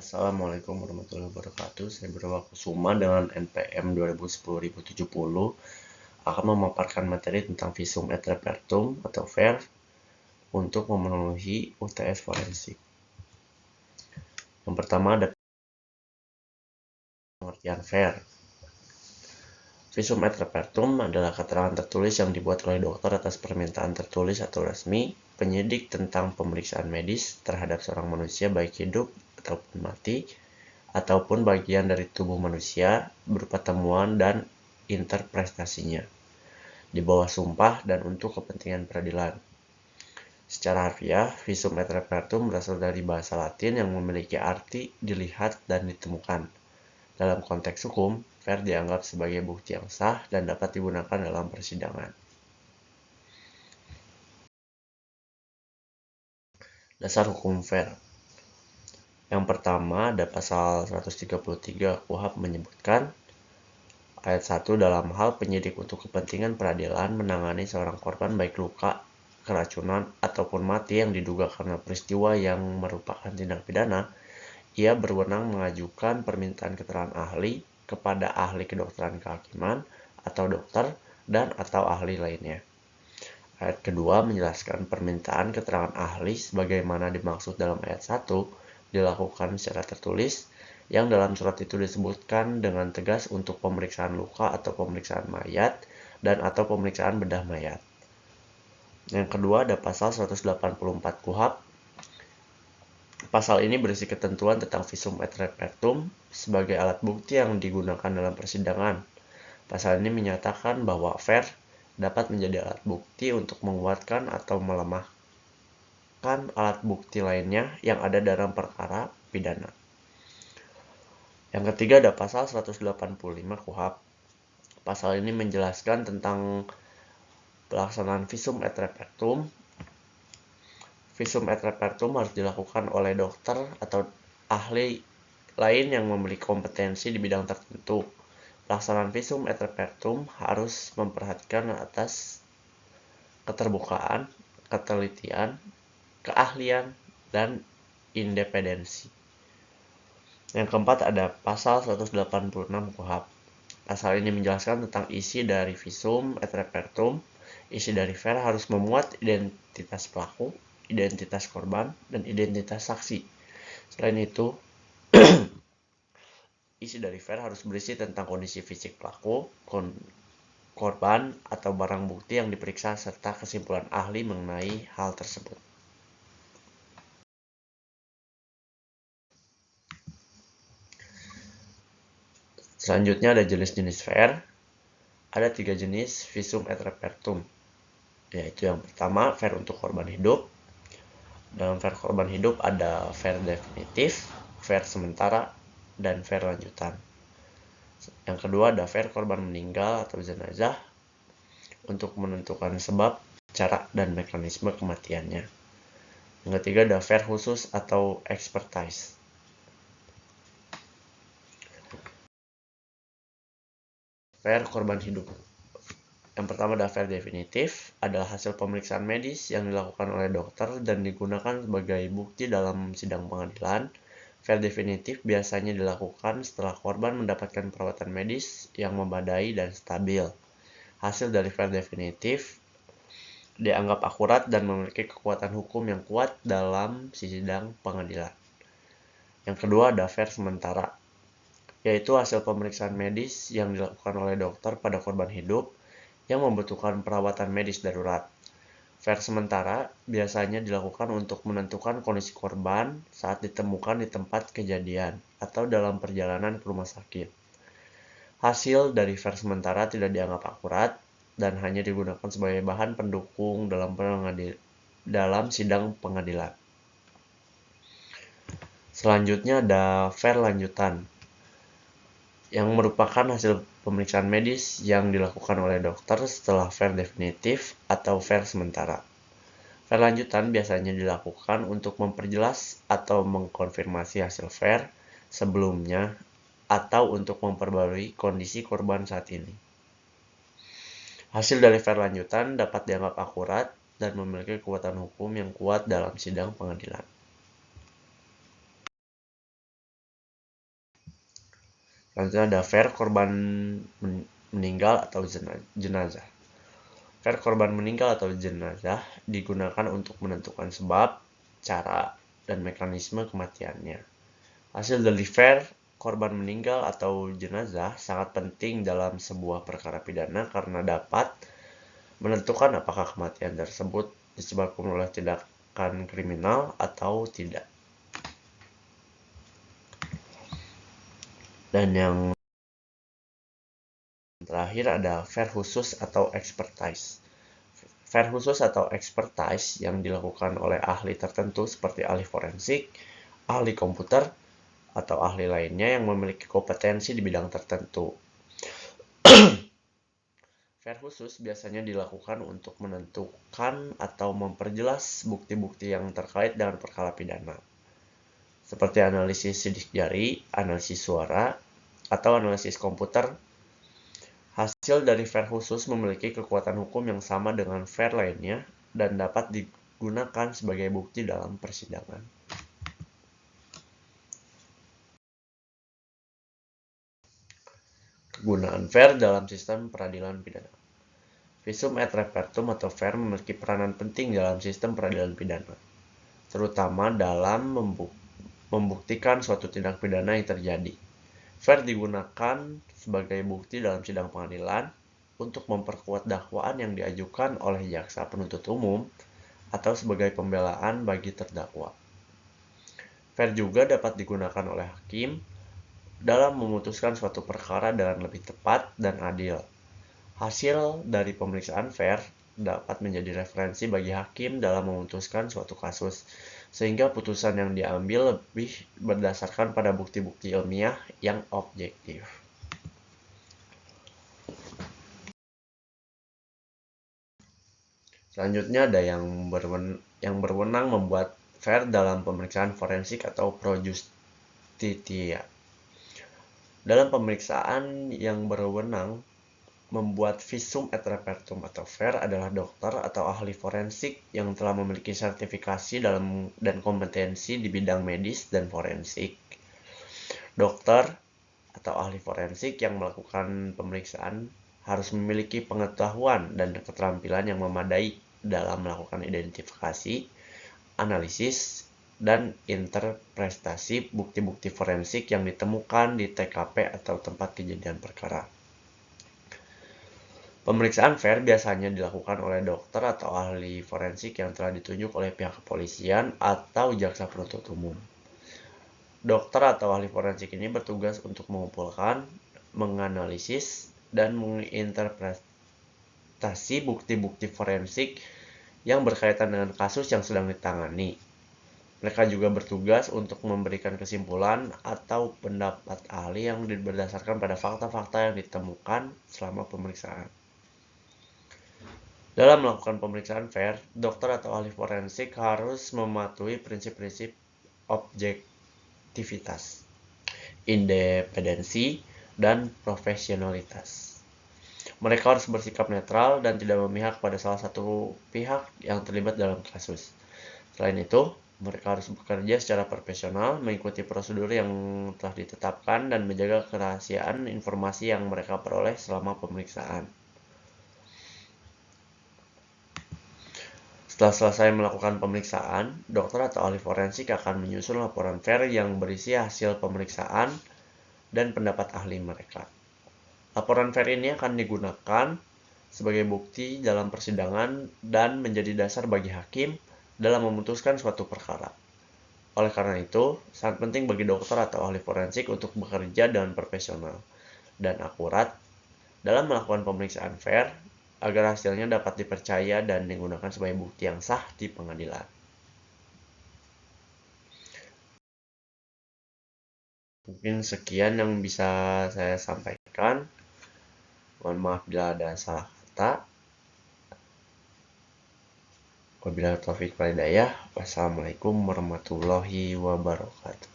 Assalamualaikum warahmatullahi wabarakatuh. Saya Berwakusuma dengan NPM 2010-1070 akan memaparkan materi tentang visum et repertum atau VER untuk memenuhi UTS forensik. Yang pertama ada pengertian VER. Visum et repertum adalah keterangan tertulis yang dibuat oleh dokter atas permintaan tertulis atau resmi penyidik tentang pemeriksaan medis terhadap seorang manusia baik hidup ataupun mati, ataupun bagian dari tubuh manusia berupa temuan dan interpretasinya di bawah sumpah dan untuk kepentingan peradilan. Secara harfiah, visum et repertum berasal dari bahasa Latin yang memiliki arti dilihat dan ditemukan. Dalam konteks hukum, VER dianggap sebagai bukti yang sah dan dapat digunakan dalam persidangan. Dasar hukum VER. Yang pertama ada pasal 133 KUHP menyebutkan ayat 1 dalam hal penyidik untuk kepentingan peradilan menangani seorang korban baik luka, keracunan, ataupun mati yang diduga karena peristiwa yang merupakan tindak pidana, ia berwenang mengajukan permintaan keterangan ahli kepada ahli kedokteran kehakiman atau dokter dan atau ahli lainnya. Ayat kedua menjelaskan permintaan keterangan ahli sebagaimana dimaksud dalam ayat 1 dilakukan secara tertulis, yang dalam surat itu disebutkan dengan tegas untuk pemeriksaan luka atau pemeriksaan mayat dan atau pemeriksaan bedah mayat. Yang kedua ada pasal 184 KUHP. Pasal ini berisi ketentuan tentang visum et repertum sebagai alat bukti yang digunakan dalam persidangan. Pasal ini menyatakan bahwa VER dapat menjadi alat bukti untuk menguatkan atau melemahkan alat bukti lainnya yang ada dalam perkara pidana. Yang ketiga ada pasal 185 KUHP. Pasal ini menjelaskan tentang pelaksanaan visum et repertum. Visum et repertum harus dilakukan oleh dokter atau ahli lain yang memiliki kompetensi di bidang tertentu. Pelaksanaan visum et repertum harus memperhatikan atas keterbukaan, ketelitian, keahlian, dan independensi. Yang keempat ada pasal 186 KUHP. Pasal ini menjelaskan tentang isi dari visum et repertum. Isi dari VER harus memuat identitas pelaku, identitas korban, dan identitas saksi. Selain itu, isi dari VER harus berisi tentang kondisi fisik pelaku, korban, atau barang bukti yang diperiksa serta kesimpulan ahli mengenai hal tersebut. Selanjutnya ada jenis-jenis VER. Ada 3 jenis visum et repertum, yaitu yang pertama VER untuk korban hidup. Dalam VER korban hidup ada VER definitif, VER sementara, dan VER lanjutan. Yang kedua ada VER korban meninggal atau jenazah untuk menentukan sebab, cara, dan mekanisme kematiannya. Yang ketiga ada VER khusus atau expertise. VER korban hidup. Yang pertama ada VER definitif, adalah hasil pemeriksaan medis yang dilakukan oleh dokter dan digunakan sebagai bukti dalam sidang pengadilan. VER definitif biasanya dilakukan setelah korban mendapatkan perawatan medis yang memadai dan stabil. Hasil dari VER definitif dianggap akurat dan memiliki kekuatan hukum yang kuat dalam sidang pengadilan. Yang kedua ada VER sementara, yaitu hasil pemeriksaan medis yang dilakukan oleh dokter pada korban hidup yang membutuhkan perawatan medis darurat. VER sementara biasanya dilakukan untuk menentukan kondisi korban saat ditemukan di tempat kejadian atau dalam perjalanan ke rumah sakit. Hasil dari VER sementara tidak dianggap akurat dan hanya digunakan sebagai bahan pendukung dalam sidang pengadilan. Selanjutnya ada VER lanjutan, yang merupakan hasil pemeriksaan medis yang dilakukan oleh dokter setelah VER definitif atau VER sementara. VER lanjutan biasanya dilakukan untuk memperjelas atau mengkonfirmasi hasil VER sebelumnya atau untuk memperbarui kondisi korban saat ini. Hasil dari VER lanjutan dapat dianggap akurat dan memiliki kekuatan hukum yang kuat dalam sidang pengadilan. Selanjutnya ada fair korban meninggal atau jenazah. Fair korban meninggal atau jenazah digunakan untuk menentukan sebab, cara, dan mekanisme kematiannya. Hasil dari fair korban meninggal atau jenazah sangat penting dalam sebuah perkara pidana karena dapat menentukan apakah kematian tersebut disebabkan oleh tindakan kriminal atau tidak. Dan yang terakhir ada fair khusus atau expertise. Fair khusus atau expertise yang dilakukan oleh ahli tertentu seperti ahli forensik, ahli komputer, atau ahli lainnya yang memiliki kompetensi di bidang tertentu. Fair khusus biasanya dilakukan untuk menentukan atau memperjelas bukti-bukti yang terkait dengan perkara pidana, seperti analisis sidik jari, analisis suara, atau analisis komputer. Hasil dari fair khusus memiliki kekuatan hukum yang sama dengan fair lainnya dan dapat digunakan sebagai bukti dalam persidangan. Kegunaan fair dalam sistem peradilan pidana. Visum et repertum atau fair memiliki peranan penting dalam sistem peradilan pidana, terutama dalam membuktikan suatu tindak pidana yang terjadi. Fair digunakan sebagai bukti dalam sidang pengadilan untuk memperkuat dakwaan yang diajukan oleh jaksa penuntut umum atau sebagai pembelaan bagi terdakwa. Fair juga dapat digunakan oleh hakim dalam memutuskan suatu perkara dengan lebih tepat dan adil. Hasil dari pemeriksaan fair dapat menjadi referensi bagi hakim dalam memutuskan suatu kasus, sehingga putusan yang diambil lebih berdasarkan pada bukti-bukti ilmiah yang objektif. Selanjutnya ada yang berwenang membuat fair dalam pemeriksaan forensik atau pro justitia. Dalam pemeriksaan yang berwenang membuat visum et repertum atau fair adalah dokter atau ahli forensik yang telah memiliki sertifikasi dan kompetensi di bidang medis dan forensik. Dokter atau ahli forensik yang melakukan pemeriksaan harus memiliki pengetahuan dan keterampilan yang memadai dalam melakukan identifikasi, analisis, dan interpretasi bukti-bukti forensik yang ditemukan di TKP atau tempat kejadian perkara. Pemeriksaan fair biasanya dilakukan oleh dokter atau ahli forensik yang telah ditunjuk oleh pihak kepolisian atau jaksa penuntut umum. Dokter atau ahli forensik ini bertugas untuk mengumpulkan, menganalisis, dan menginterpretasi bukti-bukti forensik yang berkaitan dengan kasus yang sedang ditangani. Mereka juga bertugas untuk memberikan kesimpulan atau pendapat ahli yang berdasarkan pada fakta-fakta yang ditemukan selama pemeriksaan. Dalam melakukan pemeriksaan fair, dokter atau ahli forensik harus mematuhi prinsip-prinsip objektivitas, independensi, dan profesionalitas. Mereka harus bersikap netral dan tidak memihak pada salah satu pihak yang terlibat dalam kasus. Selain itu, mereka harus bekerja secara profesional, mengikuti prosedur yang telah ditetapkan, dan menjaga kerahasiaan informasi yang mereka peroleh selama pemeriksaan. Setelah selesai melakukan pemeriksaan, dokter atau ahli forensik akan menyusun laporan fair yang berisi hasil pemeriksaan dan pendapat ahli mereka. Laporan fair ini akan digunakan sebagai bukti dalam persidangan dan menjadi dasar bagi hakim dalam memutuskan suatu perkara. Oleh karena itu, sangat penting bagi dokter atau ahli forensik untuk bekerja dengan profesional dan akurat dalam melakukan pemeriksaan fair agar hasilnya dapat dipercaya dan digunakan sebagai bukti yang sah di pengadilan. Mungkin sekian yang bisa saya sampaikan. Mohon maaf bila ada salah kata. Wabillahi taufiq wal hidayah. Wassalamualaikum warahmatullahi wabarakatuh.